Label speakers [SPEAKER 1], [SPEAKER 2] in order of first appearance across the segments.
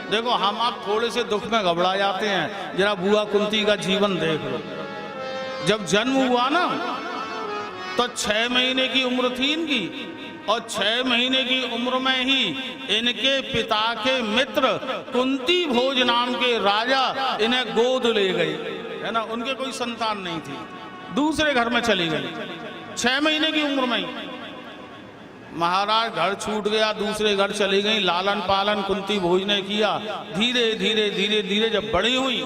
[SPEAKER 1] देखो हम आप थोड़े से दुख में घबरा जाते हैं, जरा बुआ कुंती का जीवन देख लो। जब जन्म हुआ ना तो 6 महीने की उम्र थी इनकी, और 6 महीने की उम्र में ही इनके पिता के मित्र कुंती भोज नाम के राजा इन्हें गोद ले गए, है ना। उनके कोई संतान नहीं थी, दूसरे घर में चली गई 6 महीने की उम्र में ही। महाराज घर छूट गया, दूसरे घर चली गई। लालन पालन कुंती भोज ने किया। धीरे धीरे धीरे धीरे जब बड़ी हुई,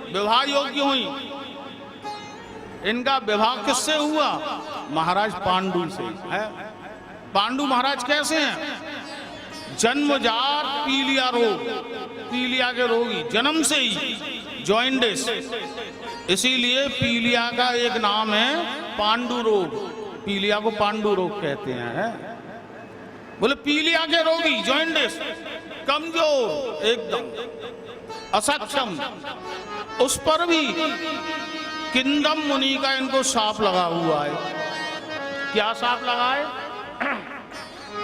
[SPEAKER 1] विवाह योग्य हुई, इनका विवाह किससे हुआ? महाराज पांडु से है। पांडु महाराज कैसे हैं? जन्मजात पीलिया रोग, पीलिया के रोगी, जन्म से ही जॉइंडिस, इसीलिए पीलिया का एक नाम है पांडु रोग। पीलिया को पांडु रोग कहते हैं, है? बोले पीलिया के रोगी, जॉइंडिस, कमजोर, एकदम असक्षम, उस पर भी किंदम मुनि का इनको शाप लगा हुआ है। क्या शाप लगा है?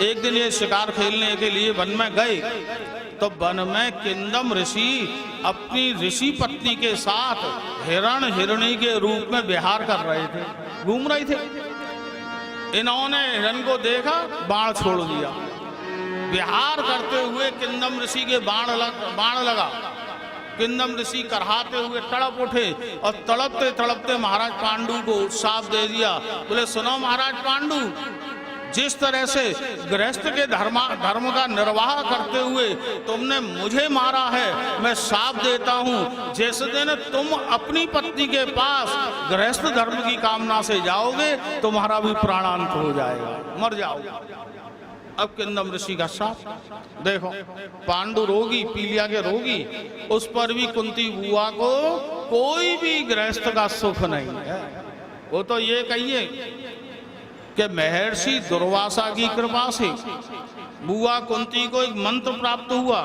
[SPEAKER 1] एक दिन ये शिकार खेलने के लिए वन में गए, तो वन में किंदम ऋषि अपनी ऋषि पत्नी के साथ हिरण हिरणी के रूप में विहार कर रहे थे, घूम रहे थे। इन्होंने हिरण को देखा, बाण छोड़ दिया। विहार करते हुए किंदम ऋषि के बाण लगा। किंदम ऋषि करहाते हुए तड़प उठे और तड़पते तड़पते महाराज पांडु को शाप दे दिया। बोले सुनो महाराज पांडु, जिस तरह से गृहस्थ के धर्म का निर्वाह करते हुए तुमने मुझे मारा है, मैं शाप देता हूं, जिस दिन तुम अपनी पत्नी के पास गृहस्थ धर्म की कामना से जाओगे, तुम्हारा भी प्राणांत हो जाएगा, मर जाओगे। अब किंदम ऋषि का शाप देखो। पांडु रोगी, पीलिया के रोगी, उस पर भी कुंती बुआ को कोई भी गृहस्थ का सुख नहीं है। वो तो ये कहिए कि महर्षि दुर्वासा की कृपा से बुआ कुंती को एक मंत्र प्राप्त हुआ,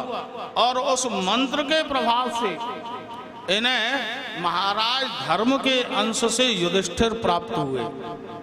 [SPEAKER 1] और उस मंत्र के प्रभाव से इन्हें महाराज धर्म के अंश से युधिष्ठिर प्राप्त हुए।